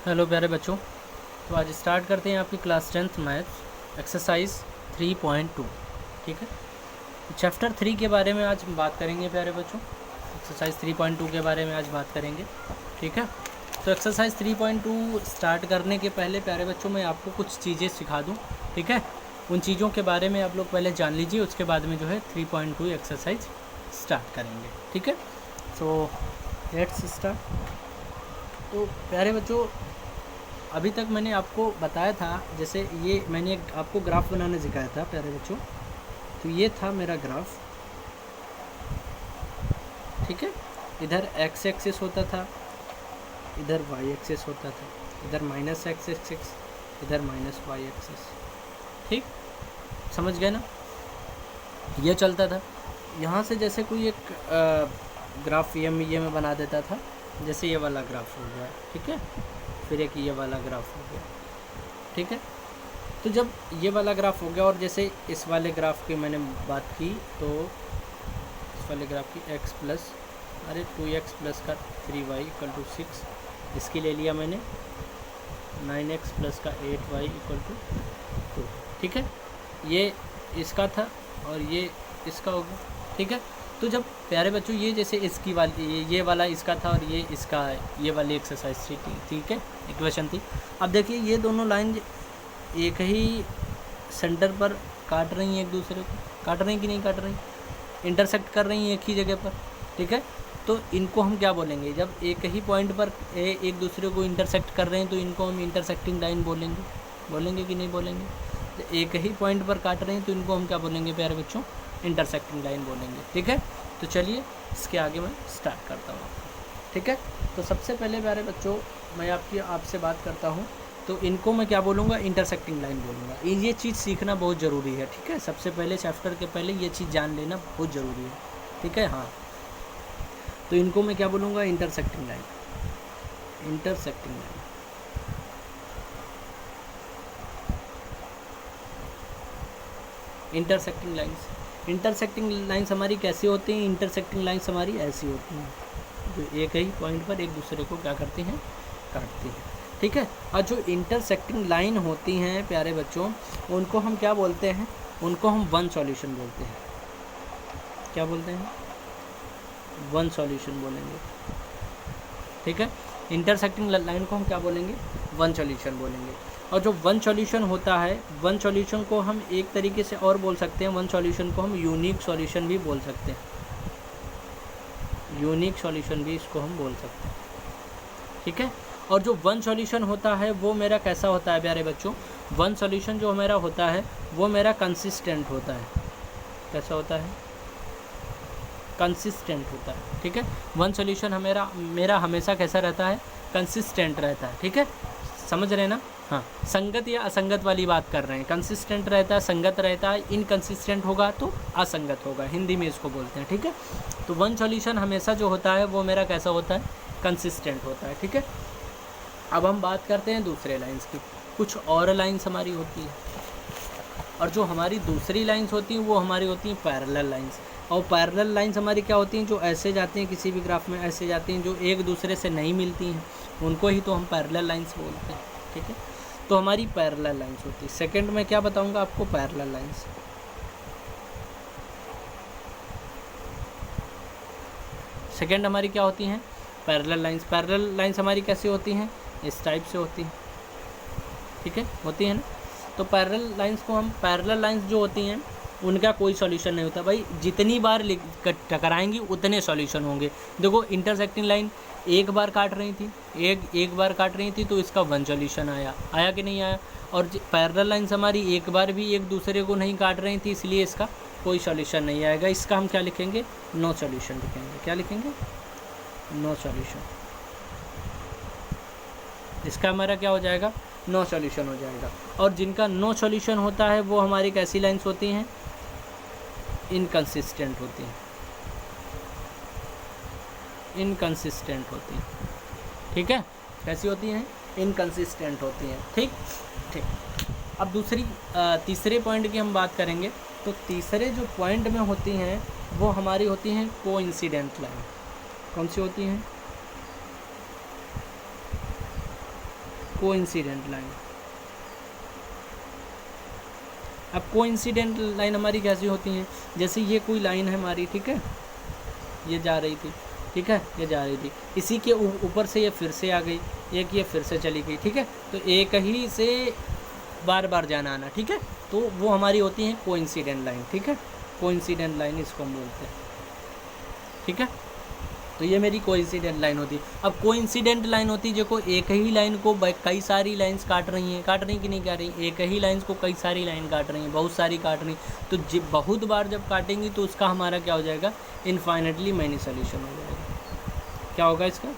Hello प्यारे बच्चों। तो आज स्टार्ट करते हैं आपकी क्लास 10th मैथ्स एक्सरसाइज 3.2। ठीक है, चैप्टर 3 के बारे में आज हम बात करेंगे प्यारे बच्चों। एक्सरसाइज 3.2 के बारे में आज बात करेंगे। ठीक है, तो एक्सरसाइज 3.2 स्टार्ट करने के पहले प्यारे बच्चों मैं आपको कुछ चीज़ें सिखा दूँ। ठीक है, उन चीज़ों के बारे में आप लोग पहले जान लीजिए, उसके बाद में जो है 3.2 एक्सरसाइज स्टार्ट करेंगे। ठीक है, सो लेट्स स्टार्ट। तो प्यारे बच्चों, अभी तक मैंने आपको बताया था, जैसे ये मैंने आपको ग्राफ बनाना सिखाया था प्यारे बच्चों। तो ये था मेरा ग्राफ। ठीक है, इधर एक्स एक्सिस होता था, इधर वाई एक्सिस होता था, इधर माइनस एक्स एक्सिस, इधर माइनस वाई एक्सिस। ठीक, समझ गए ना? ये चलता था। यहाँ से जैसे कोई एक ग्राफ ये मैं बना देता था, जैसे ये वाला ग्राफ हो गया। ठीक है, फिर एक ये वाला ग्राफ हो गया। ठीक है, तो जब ये वाला ग्राफ हो गया और जैसे इस वाले ग्राफ की मैंने बात की, तो इस वाले ग्राफ की x प्लस 2x प्लस का 3y इक्वल टू 6, इसकी ले लिया मैंने 9x प्लस का 8y इक्वल टू 2। ठीक है, ये इसका था और ये इसका हो गया। ठीक है, तो जब प्यारे बच्चों ये जैसे इसकी वाली ये वाला इसका था और ये इसका, ये वाली एक्सरसाइज थी। ठीक है, इक्वेशन थी। अब देखिए ये दोनों लाइन एक ही सेंटर पर काट रही हैं, एक दूसरे को काट रही हैं कि नहीं काट रही, इंटरसेक्ट कर रही हैं एक ही जगह पर। ठीक है, तो इनको हम क्या बोलेंगे? जब एक ही पॉइंट पर एक दूसरे को इंटरसेक्ट कर रहे हैं तो इनको हम इंटरसेक्टिंग लाइन बोलेंगे कि नहीं बोलेंगे? तो एक ही पॉइंट पर काट रहे हैं तो इनको हम क्या बोलेंगे प्यारे बच्चों? इंटरसेक्टिंग लाइन बोलेंगे। ठीक है, तो चलिए इसके आगे मैं स्टार्ट करता हूँ आपको। ठीक है, तो सबसे पहले प्यारे बच्चों मैं आपसे बात करता हूँ, तो इनको मैं क्या बोलूँगा? इंटरसेक्टिंग लाइन बोलूँगा। ये चीज़ सीखना बहुत ज़रूरी है। ठीक है, सबसे पहले चैप्टर के पहले ये चीज़ जान लेना बहुत ज़रूरी है। ठीक है, हाँ, तो इनको मैं क्या बोलूँगा? Intersecting line. Intersecting line, intersecting lines. Intersecting lines हमारी कैसी होती हैं? इंटरसेक्टिंग लाइन्स हमारी ऐसी होती हैं, जो एक ही पॉइंट पर एक दूसरे को क्या करती हैं? काटती हैं। ठीक है, और जो इंटरसेक्टिंग लाइन होती हैं प्यारे बच्चों, उनको हम क्या बोलते हैं? उनको हम वन सॉल्यूशन बोलते हैं। क्या बोलते हैं? वन सॉल्यूशन बोलेंगे। ठीक है, इंटरसेक्टिंग लाइन को हम क्या बोलेंगे? वन सॉल्यूशन बोलेंगे। और जो वन सॉल्यूशन होता है, वन सॉल्यूशन को हम एक तरीके से और बोल सकते हैं, वन सॉल्यूशन को हम यूनिक सॉल्यूशन भी बोल सकते हैं। यूनिक सॉल्यूशन भी इसको हम बोल सकते हैं। ठीक है, और जो वन सॉल्यूशन होता है वो मेरा कैसा होता है प्यारे बच्चों? वन सॉल्यूशन जो मेरा होता है वो मेरा कंसिस्टेंट होता है। कैसा होता है? कंसिस्टेंट होता है। ठीक है, वन सॉल्यूशन मेरा हमेशा कैसा रहता है? कंसिस्टेंट रहता है। ठीक है, समझ रहे हैं ना? हाँ, संगत या असंगत वाली बात कर रहे हैं। कंसिस्टेंट रहता है, संगत रहता है, इनकंसिस्टेंट होगा तो असंगत होगा, हिंदी में इसको बोलते हैं। ठीक है, तो वन सॉल्यूशन हमेशा जो होता है वो मेरा कैसा होता है? कंसिस्टेंट होता है। ठीक है, अब हम बात करते हैं दूसरे लाइंस की। कुछ और लाइंस हमारी होती है, और जो हमारी दूसरी लाइंस होती हैं वो हमारी होती हैं पैरेलल लाइंस। और पैरेलल लाइंस हमारी क्या होती हैं? जो ऐसे जाती हैं, किसी भी ग्राफ में ऐसे जाती हैं, जो एक दूसरे से नहीं मिलती हैं, उनको ही तो हम पैरेलल लाइंस बोलते हैं। ठीक है, तो हमारी पैरेलल लाइंस होती है। सेकंड में क्या बताऊंगा आपको? Parallel lines. सेकंड हमारी क्या होती हैं? Parallel lines. पैरेलल लाइंस हमारी कैसी होती हैं? इस टाइप से होती हैं। ठीक है, होती है ना? तो पैरेलल लाइंस को हम, पैरेलल लाइंस जो होती हैं उनका कोई सॉल्यूशन नहीं होता भाई। जितनी बार टकराएंगी उतने सॉल्यूशन होंगे। देखो, इंटरसेक्टिंग लाइन एक बार काट रही थी, एक बार काट रही थी, तो इसका वन सॉल्यूशन आया कि नहीं आया? और पैरेलल लाइंस हमारी एक बार भी एक दूसरे को नहीं काट रही थी, इसलिए इसका कोई सॉल्यूशन नहीं आएगा। इसका हम क्या लिखेंगे? नो सॉल्यूशन लिखेंगे। क्या लिखेंगे? No solution. इसका हमारा क्या हो जाएगा? नो सॉल्यूशन हो जाएगा। और जिनका नो सॉल्यूशन होता है वो हमारी कैसी लाइंस होती हैं? इनकंसिस्टेंट होती हैं। इनकंसिस्टेंट होती हैं। ठीक है, कैसी होती हैं? इनकंसिस्टेंट होती हैं। ठीक ठीक, अब तीसरे पॉइंट की हम बात करेंगे। तो तीसरे जो पॉइंट में होती हैं वो हमारी होती हैं कोइंसिडेंट लाइन। कौन सी होती हैं? Coincident line. अब कोइंसिडेंट लाइन हमारी कैसी होती हैं, जैसे ये कोई लाइन है हमारी, ठीक है, ये जा रही थी, ठीक है, ये जा रही थी, इसी के ऊपर से ये फिर से आ गई, एक ये फिर से चली गई, ठीक है, तो एक ही से बार बार जाना आना, ठीक है, तो वो हमारी होती है कोइंसिडेंट लाइन, ठीक है, कोइंसिडेंट लाइन इसको हम बोलते हैं, ठीक है। तो ये मेरी कोइंसिडेंट लाइन होती है। अब कोइंसिडेंट लाइन होती है जो एक ही लाइन को कई सारी लाइंस काट रही हैं, काट रही कि नहीं काट रही, एक ही लाइंस को कई सारी लाइन काट रही हैं, बहुत सारी काट रही, तो बहुत बार जब काटेंगी तो उसका हमारा क्या हो जाएगा, इनफाइनाइटली मैनी सोल्यूशन हो जाएगा। क्या होगा इसका,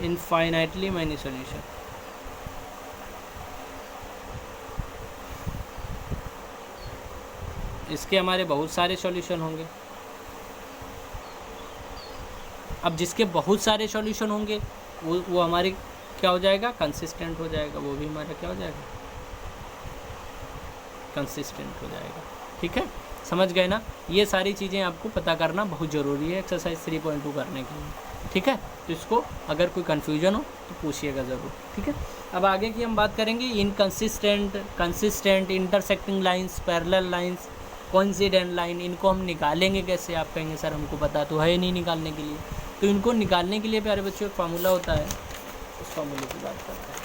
इनफाइनाइटली मैनी सोल्यूशन। इसके हमारे बहुत सारे सॉल्यूशन होंगे। अब जिसके बहुत सारे सॉल्यूशन होंगे वो हमारे क्या हो जाएगा, कंसिस्टेंट हो जाएगा, वो भी हमारा क्या हो जाएगा, कंसिस्टेंट हो जाएगा, ठीक है, समझ गए ना। ये सारी चीज़ें आपको पता करना बहुत ज़रूरी है एक्सरसाइज 3.2 करने के लिए, ठीक है। तो इसको अगर कोई कन्फ्यूजन हो तो पूछिएगा ज़रूर, ठीक है। अब आगे की हम बात करेंगे inconsistent, consistent, intersecting lines, parallel lines, coincident line. इनको हम निकालेंगे कैसे, आप कहेंगे सर हमको पता तो है नहीं निकालने के लिए। तो इनको निकालने के लिए प्यारे बच्चों एक फार्मूला होता है, उस फार्मूले की बात करते हैं,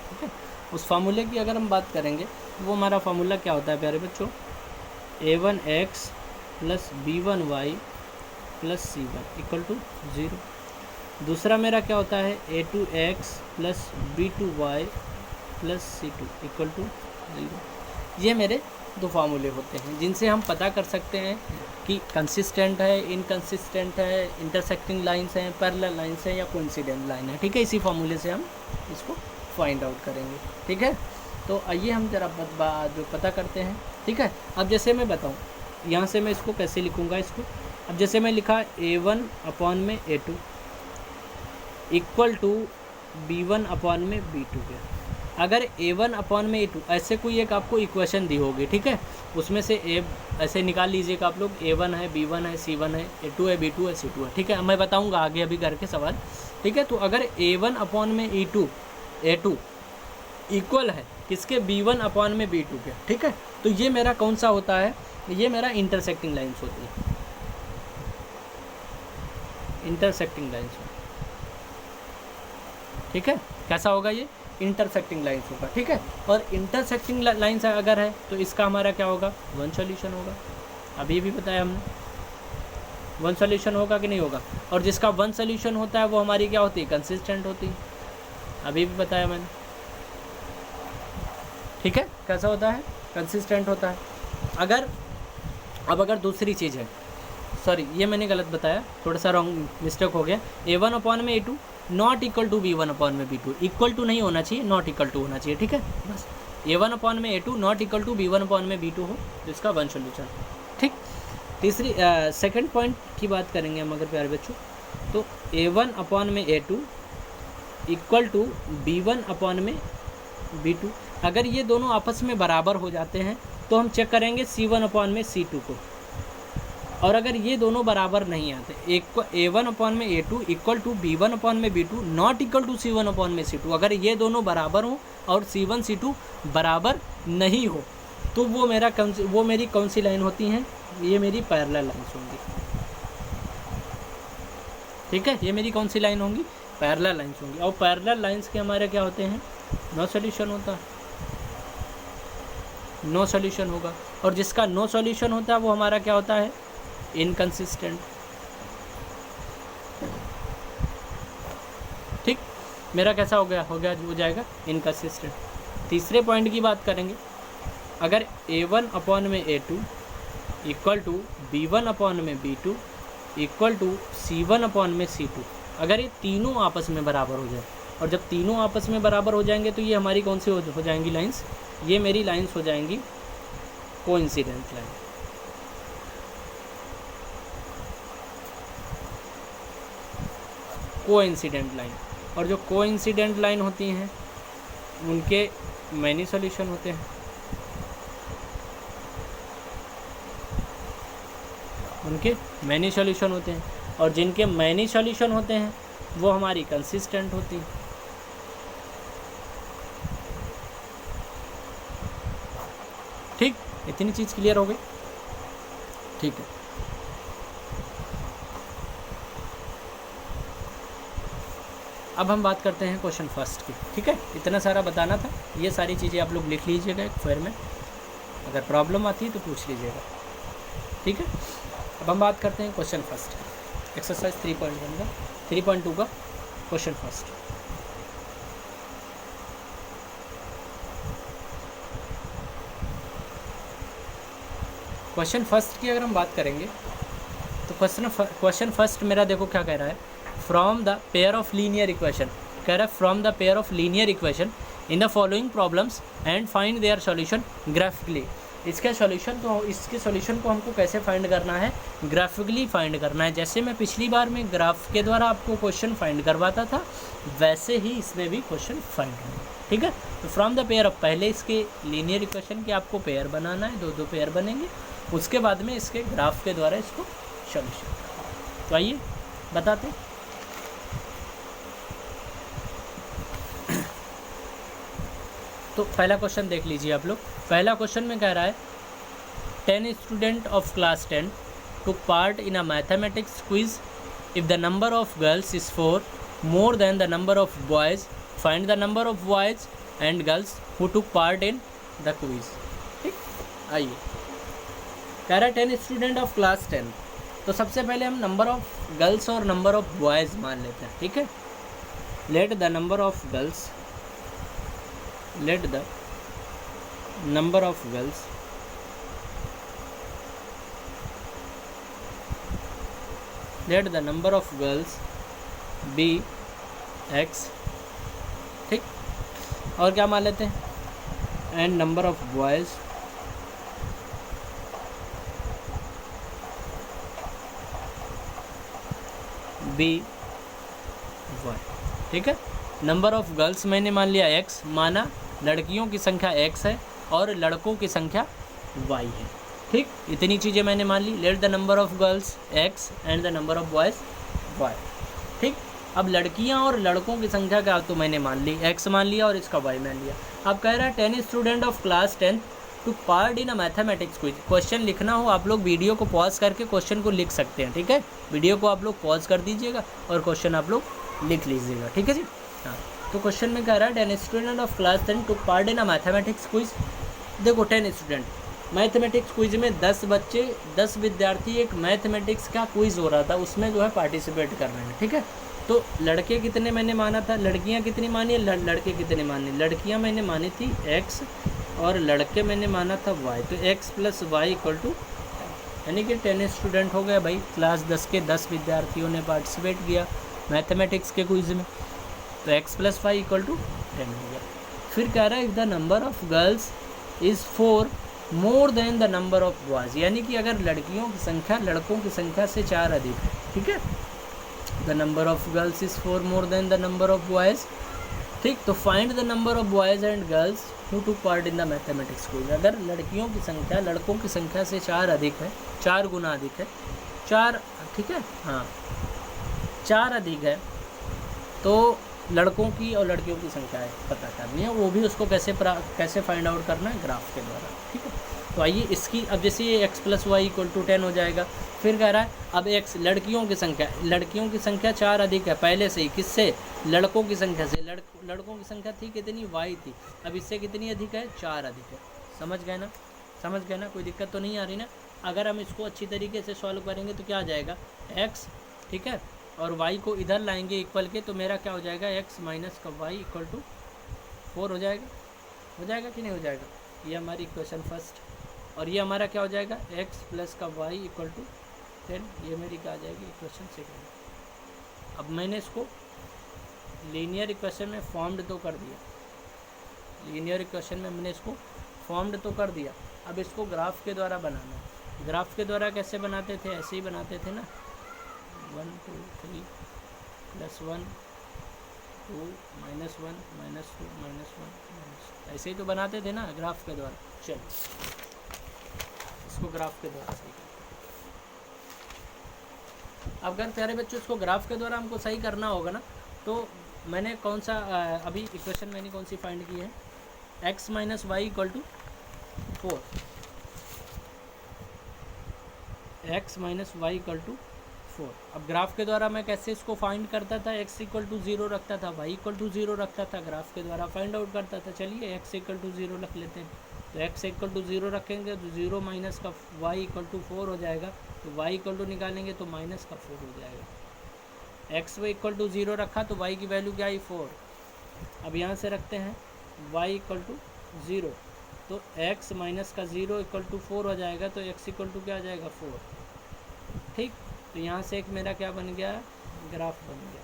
ठीक है। उस फार्मूले की अगर हम बात करेंगे तो वो हमारा फार्मूला क्या होता है प्यारे बच्चों, a1x plus b1y plus c1 equal to 0। दूसरा मेरा क्या होता है a2x plus b2y plus c2 equal to 0। ये मेरे दो फार्मूले होते हैं जिनसे हम पता कर सकते हैं कि कंसिस्टेंट है, इनकंसिस्टेंट है, इंटरसेक्टिंग लाइंस हैं, पैरेलल लाइंस हैं या कोइंसिडेंट लाइन है, ठीक है। इसी फार्मूले से हम इसको फाइंड आउट करेंगे, ठीक है। तो आइए हम जरा जो पता करते हैं, ठीक है। अब जैसे मैं बताऊँ यहाँ से मैं इसको कैसे लिखूँगा इसको, अब जैसे मैं लिखा a1 अपॉन में a2 equal to b1 upon में b2 के, अगर a1 अपॉन में a2 ऐसे कोई एक आपको इक्वेशन दी होगी, ठीक है, उसमें से ऐसे निकाल लीजिएगा आप लोग, a1 है, b1 है, c1 है, a2 है, b2 है, c2 है, ठीक है। मैं बताऊंगा आगे अभी करके सवाल, ठीक है। तो अगर a1 अपॉन में a2 इक्वल है किसके, b1 अपॉन में b2 के, ठीक है, तो ये मेरा कौन सा होता है, ये मेरा इंटरसेक्टिंग लाइन्स होती है, इंटरसेक्टिंग लाइन्स, ठीक है। कैसा होगा ये, इंटरसेक्टिंग लाइन्स होगा, ठीक है। और इंटरसेक्टिंग लाइन्स अगर है तो इसका हमारा क्या होगा, वन सॉल्यूशन होगा। अभी भी बताया हमने, वन सॉल्यूशन होगा कि नहीं होगा। और जिसका वन सॉल्यूशन होता है वो हमारी क्या होती है, कंसिस्टेंट होती है। अभी भी बताया मैंने, ठीक है। कैसा होता है, कंसिस्टेंट होता है। अगर दूसरी चीज़ है, सॉरी ये मैंने गलत बताया, थोड़ा सा रॉन्ग मिस्टेक हो गया, a1 अपॉन में a2 not equal to b1 upon में b2, इक्वल टू नहीं होना चाहिए, नॉट इक्वल टू होना चाहिए, ठीक है। बस a1 अपॉन में a2 not equal to b1 upon में b2 हो तो इसका वन सॉल्यूशन, ठीक। तीसरी सेकंड पॉइंट की बात करेंगे हम अगर प्यारे बच्चों, तो a1 अपॉन में a2 equal to b1 upon में b2, अगर ये दोनों आपस में बराबर हो जाते हैं तो हम चेक करेंगे c1 अपॉन में c2 को। और अगर ये दोनों बराबर नहीं आते, एक को a1 अपॉन में a2 equal to b1 upon में b2 not equal to c1 upon में c2, अगर ये दोनों बराबर हो और c1 c2 बराबर नहीं हो तो वो मेरी कौन सी लाइन होती हैं, ये मेरी पैरेलल लाइन्स होंगी, ठीक है। ये मेरी कौन सी लाइन होंगी, पैरेलल लाइन्स होंगी। और पैरेलल लाइन्स के हमारे क्या होते हैं, नो सॉल्यूशन होता है, नो सॉल्यूशन होगा। और जिसका नो सॉल्यूशन होता है वो हमारा क्या होता है, इनकंसिस्टेंट, ठीक। मेरा कैसा हो जाएगा इनकंसिस्टेंट। तीसरे पॉइंट की बात करेंगे, अगर a1 अपॉन में a2 equal to b1 upon में b2 equal to c1 upon में c2, अगर ये तीनों आपस में बराबर हो जाए, और जब तीनों आपस में बराबर हो जाएंगे तो ये हमारी कौन सी हो जाएंगी लाइंस, ये मेरी लाइंस हो जाएंगी कोइंसिडेंट लाइन, कोइंसिडेंट लाइन। और जो कोइंसिडेंट लाइन होती हैं उनके मैनी सॉल्यूशन होते हैं, उनके मैनी सॉल्यूशन होते हैं। और जिनके मैनी सॉल्यूशन होते हैं वो हमारी कंसिस्टेंट होती है। ठीक, इतनी चीज़ क्लियर हो गई। ठीक है, अब हम बात करते हैं क्वेश्चन फर्स्ट की। ठीक है, इतना सारा बताना था, ये सारी चीज़ें आप लोग लिख लीजिएगा एक फाइल में, अगर प्रॉब्लम आती है तो पूछ लीजिएगा। ठीक है, अब हम बात करते हैं क्वेश्चन फर्स्ट, एक्सरसाइज 3.1 का 3.2 का क्वेश्चन फर्स्ट। क्वेश्चन फर्स्ट की अगर हम बात करेंगे तो क्वेश्चन फर्स्ट मेरा देखो क्या कह रहा है, from the pair of linear equation, कह रहा है from the pair of linear equation in the following problems and find their solution graphically. इसके सॉल्यूशन को हमको कैसे फाइंड करना है, ग्राफिकली फाइंड करना है। जैसे मैं पिछली बार में ग्राफ के द्वारा आपको क्वेश्चन फाइंड करवाता था, वैसे ही इसमें भी क्वेश्चन फाइंड करना है। ठीक है, तो फ्रॉम द पेयर ऑफ, पहले इसके लीनियर इक्वेशन के आपको पेयर बनाना है, दो पेयर बनेंगे, उसके बाद में इसके ग्राफ के द्वारा इसको सॉल्यूशन। तो आइए बताते हैं। तो पहला क्वेश्चन देख लीजिए आप लोग। पहला क्वेश्चन में कह रहा है 10 student of class 10 took part in a mathematics quiz. If the number of girls is 4 more than the number of boys, find the number of boys and girls who took part in the quiz. ठीक, आइए कह रहा है 10 student of class 10, तो सबसे पहले हम number of girls और नंबर ऑफ बॉयज़ मान लेते हैं। ठीक है, let the number of girls, let the number of girls be x। ठीक, और क्या मान लेते हैं, and number of boys be y। ठीक है, नंबर ऑफ गर्ल्स मैंने मान लिया x, माना लड़कियों की संख्या x है और लड़कों की संख्या y है। ठीक, इतनी चीज़ें मैंने मान ली। Let the number of girls x and the number of boys y। ठीक, अब लड़कियां और लड़कों की संख्या का तो मैंने मान ली, x मान लिया और इसका y मान लिया। अब कह रहा है 10 student of class 10 took part in a mathematics quiz. Question लिखना हो आप लोग वीडियो को पॉज करके क्वेश्चन को लिख सकते हैं। ठीक है, वीडियो को आप लोग पॉज कर दीजिएगा और क्वेश्चन आप लोग लिख लीजिएगा। ठीक है जी, हाँ। तो क्वेश्चन में कह रहा है 10 student of class 10 took part in a mathematics quiz. देखो 10 स्टूडेंट, मैथमेटिक्स क्विज में 10 बच्चे, 10 विद्यार्थी, एक मैथमेटिक्स का क्विज हो रहा था, उसमें जो है पार्टिसिपेट कर रहे हैं। ठीक है, तो लड़के कितने मैंने माना था, लड़कियां कितनी मानी, लड़के कितने माने, लड़कियां मैंने मानी थी x और लड़के मैंने माना था y। तो x plus Y equal to, यानी कि 10 स्टूडेंट हो गए भाई। क्लास 10 के 10 विद्यार्थियों ने पार्टिसिपेट किया मैथमेटिक्स के क्विज में, तो x plus Y equal to 10 हो गया। फिर कह रहा है if the number of girls is 4 more than the number of boys, यानी कि अगर लड़कियों की संख्या लड़कों की संख्या से 4 अधिक है। ठीक है, the number of girls is 4 more than the number of boys. ठीक, तो find the number of boys and girls who took part in the mathematics quiz. अगर लड़कियों की संख्या लड़कों की संख्या से 4 अधिक है, 4 गुना अधिक है, 4, ठीक है, हाँ 4 अधिक है, तो लड़कों की और लड़कियों की संख्या है पता करनी है, वो भी उसको कैसे फाइंड आउट करना है, ग्राफ के द्वारा। ठीक है, तो आइए इसकी, अब जैसे ये x plus Y equal to 10 हो जाएगा। फिर कह रहा है अब x लड़कियों की संख्या 4 अधिक है पहले से ही, किससे, लड़कों की संख्या से। लड़कों की संख्या थी कितनी, y थी, अब इससे कितनी अधिक है, 4 अधिक है। समझ गए ना, कोई दिक्कत तो नहीं आ रही ना। अगर हम इसको अच्छी तरीके से सॉल्व करेंगे तो क्या आ जाएगा, x, ठीक है, और y को इधर लाएंगे इक्वल के, तो मेरा क्या हो जाएगा, x माइनस का y इक्वल टू 4 हो जाएगा कि नहीं हो जाएगा। ये हमारी इक्वेशन फर्स्ट, और ये हमारा क्या हो जाएगा, x प्लस का y इक्वल टू 10, ये मेरी क्या आ जाएगी, इक्वेशन सेकेंड। अब मैंने इसको लीनियर इक्वेशन में फॉर्म्ड तो कर दिया, अब इसको ग्राफ के द्वारा बनाना है। ग्राफ के द्वारा कैसे बनाते थे, ऐसे ही बनाते थे ना, 1 2 3 प्लस 1 2 माइनस 1 माइनस 2 माइनस 1 ऐसे ही तो बनाते थे ना ग्राफ के द्वारा। चलो इसको ग्राफ के द्वारा सही करते हैं। अब अगर प्यारे बच्चों इसको ग्राफ के द्वारा हमको सही करना होगा ना, तो मैंने कौन सा अभी इक्वेशन मैंने कौन सी फाइंड की है, x minus Y equal to 4, x minus Y equal to 4। अब ग्राफ के द्वारा मैं कैसे इसको फाइंड करता था, x इक्वल टू 0 रखता था, y इक्वल टू 0 रखता था, ग्राफ के द्वारा फाइंड आउट करता था। चलिए x इक्वल टू 0 रख लेते हैं, तो x इक्वल टू 0 रखेंगे तो 0 माइनस का y इक्वल टू 4 हो जाएगा, तो y इक्वल टू निकालेंगे तो माइनस का 4 हो जाएगा। x इक्वल टू 0 रखा तो y की वैल्यू क्या आई 4। अब यहाँ से रखते हैं y इक्वल टू 0, तो x माइनस का 0 इक्वल टू 4 हो जाएगा, तो x इक्वल टू क्या आ जाएगा 4। ठीक, तो यहाँ से एक मेरा क्या बन गया, ग्राफ बन गया।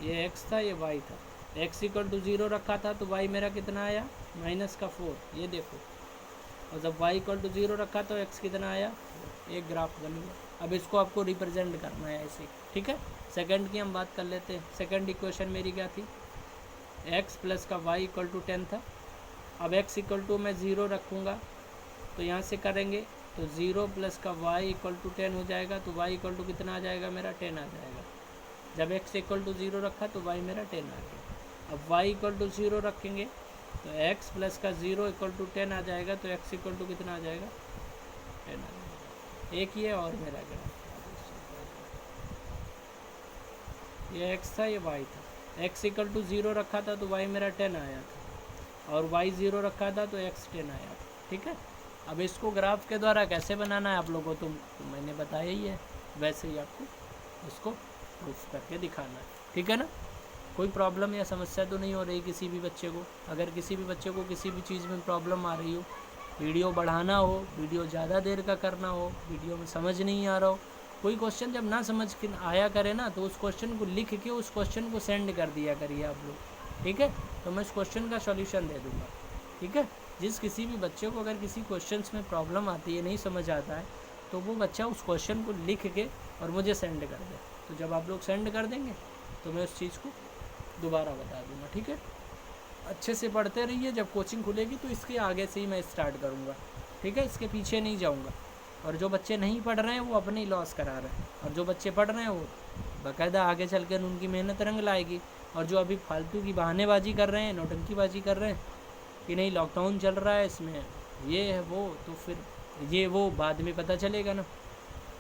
ये x था, ये y था। x इक्वल टू 0 रखा था तो y मेरा कितना आया, माइनस का 4, ये देखो। और जब y इक्वल टू 0 रखा तो x कितना आया, एक ग्राफ बन गया। अब इसको आपको रिप्रेजेंट करना है ऐसे, ठीक है। सेकंड की हम बात कर लेते हैं। सेकंड इक्वेशन मेरी क्या थी, x प्लस का y इक्वल टू 10 था। अब x इक्वल टू मैं 0 रखूँगा तो यहाँ से करेंगे तो 0 प्लस का y इक्वल टू 10 हो जाएगा, तो y इक्वल टू कितना आ जाएगा मेरा, 10 आ जाएगा। जब x इक्वल टू 0 रखा तो y मेरा 10 आ गया। अब y इक्वल टू 0 रखेंगे तो x प्लस का 0 इक्वल टू 10 आ जाएगा, तो x इक्वल टू कितना आ जाएगा, 10 आ जाएगा। एक ये और मेरा ग्राफ, ये x था, ये y था। x इक्वल टू 0 रखा था तो y मेरा 10 आया था, और y 0 रखा था तो x 10 आया था, ठीक है। अब इसको ग्राफ के द्वारा कैसे बनाना है आप लोगों को, तो मैंने बताया ही है, वैसे ही आपको इसको प्रूफ करके दिखाना है, ठीक है ना। कोई प्रॉब्लम या समस्या तो नहीं हो रही किसी भी बच्चे को। अगर किसी भी बच्चे को किसी भी चीज़ में प्रॉब्लम आ रही हो, वीडियो बढ़ाना हो, वीडियो ज़्यादा देर का करना हो, वीडियो में समझ नहीं आ रहा हो, कोई क्वेश्चन जब ना समझ के आया करे ना, तो उस क्वेश्चन को लिख के उस क्वेश्चन को सेंड कर दिया करिए आप लोग, ठीक है। तो मैं उस क्वेश्चन का सॉल्यूशन दे दूँगा, ठीक है। जिस किसी भी बच्चे को अगर किसी क्वेश्चंस में प्रॉब्लम आती है, नहीं समझ आता है, तो वो बच्चा उस क्वेश्चन को लिख के और मुझे सेंड कर दे। तो जब आप लोग सेंड कर देंगे तो मैं उस चीज़ को दोबारा बता दूंगा, ठीक है। अच्छे से पढ़ते रहिए, जब कोचिंग खुलेगी तो इसके आगे से ही मैं स्टार्ट करूँगा, ठीक है। इसके पीछे नहीं जाऊँगा। और जो बच्चे नहीं पढ़ रहे हैं वो अपने ही लॉस करा रहे हैं, और जो बच्चे पढ़ रहे हैं वो बाकायदा आगे चल कर उनकी मेहनत रंग लाएगी। और जो अभी फालतू की बहानेबाजी कर रहे हैं, नौटंकीबाजी कर रहे हैं कि नहीं लॉकडाउन चल रहा है, इसमें ये है वो, तो फिर ये वो बाद में पता चलेगा ना,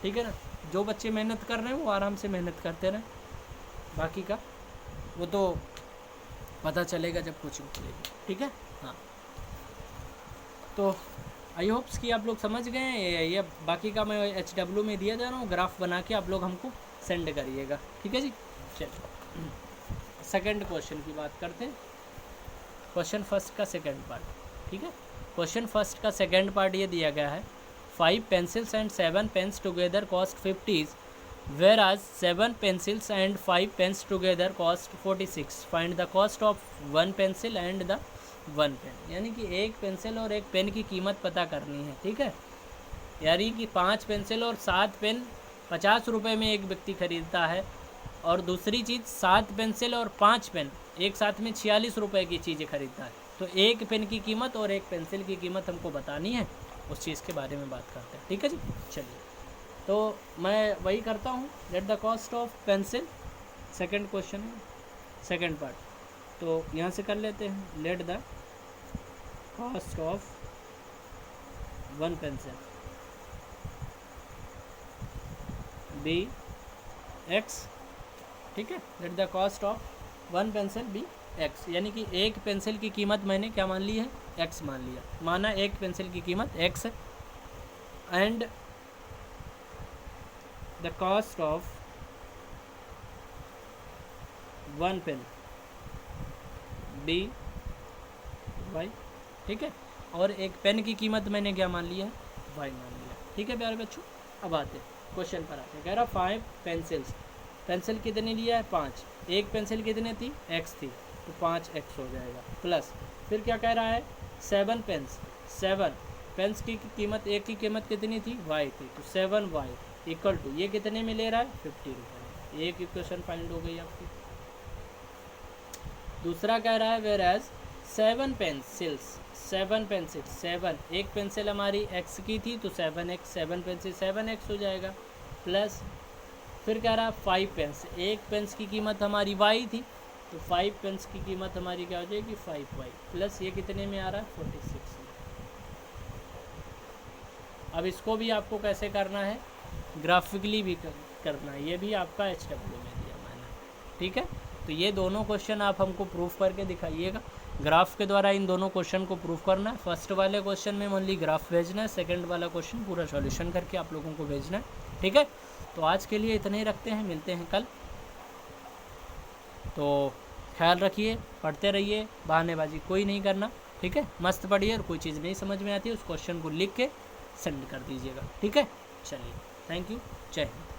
ठीक है ना। जो बच्चे मेहनत कर रहे हैं वो आराम से मेहनत करते रहें, बाकी का वो तो पता चलेगा जब कोचिंग खुलेगी, ठीक है। हाँ, तो आई होप्स कि आप लोग समझ गए हैं। ये बाकी का मैं HW में दिया जा रहा हूँ, ग्राफ बना के आप लोग हमको सेंड करिएगा, ठीक है जी। चलिए सेकंड क्वेश्चन की बात करते हैं। क्वेश्चन फर्स्ट का सेकंड पार्ट, ठीक है। क्वेश्चन फर्स्ट का सेकंड पार्ट ये दिया गया है, 5 pencils and 7 pens together cost 50, whereas 7 pencils and 5 pens together cost 46. Find the cost of 1 pencil and the 1 pen. यानी कि एक पेंसिल और एक पेन की कीमत पता करनी है, ठीक है। यानी कि 5 पेंसिल और 7 पेन 50 रुपये में एक व्यक्ति खरीदता है, और दूसरी चीज़ 7 पेंसिल और 5 पेन एक साथ में 46 रुपये की चीज़ें खरीदता है। तो एक पेन की कीमत और एक पेंसिल की कीमत हमको बतानी है, उस चीज़ के बारे में बात करते हैं, ठीक है जी। चलिए तो मैं वही करता हूँ, let the cost of pencil, second question second part, तो यहाँ से कर लेते हैं। Let the cost of 1 pencil be X, ठीक है। Let the cost of 1 pencil be X, यानी कि एक पेंसिल की कीमत मैंने क्या मान ली है, एक्स मान लिया, माना एक पेंसिल की कीमत एक्स है, and the cost of 1 pen be Y, ठीक है। और एक पेन की कीमत मैंने क्या मान लिया है, वाई मान लिया, ठीक है प्यारे बच्चों। अब आते क्वेश्चन पर आते, कह रहा 5 पेंसिल्स, पेंसिल कितने लिया है 5, एक पेंसिल कितने थी, एक्स थी, तो 5x हो जाएगा, प्लस फिर क्या कह रहा है 7 पेन्स, 7 पेन्स की कीमत, एक की कीमत कितनी थी, y थी, तो 7y इक्वल टू ये कितने में ले रहा है 50 रुपये। एक इक्वेशन फाइंड हो गई आपकी। दूसरा कह रहा है वेयर एज 7 पेंसिल्स, 7 पेंसिल, 7 एक पेंसिल हमारी एक्स की थी तो 7x, 7 पेंसिल 7x हो जाएगा, प्लस फिर कह रहा 5 पेंस, एक पेंस की कीमत हमारी y थी तो 5 पेंस की कीमत हमारी क्या हो जाएगी 5y, प्लस ये कितने में आ रहा है 46 में। अब इसको भी आपको कैसे करना है, ग्राफिकली भी करना है, ये भी आपका HW में दिया मैंने, ठीक है। तो ये दोनों क्वेश्चन आप हमको प्रूफ करके दिखाइएगा, ग्राफ के द्वारा इन दोनों क्वेश्चन को प्रूफ करना है। फर्स्ट वाले क्वेश्चन में ओनली ग्राफ भेजना है, सेकंड वाला क्वेश्चन पूरा सॉल्यूशन करके आप लोगों को भेजना है, ठीक है। तो आज के लिए इतने ही रखते हैं, मिलते हैं कल। तो ख्याल रखिए, पढ़ते रहिए, बहानेबाजी कोई नहीं करना, ठीक है। मस्त पढ़िए, और कोई चीज़ नहीं समझ में आती है उस क्वेश्चन को लिख के सेंड कर दीजिएगा, ठीक है। चलिए, थैंक यू, जय हिंद।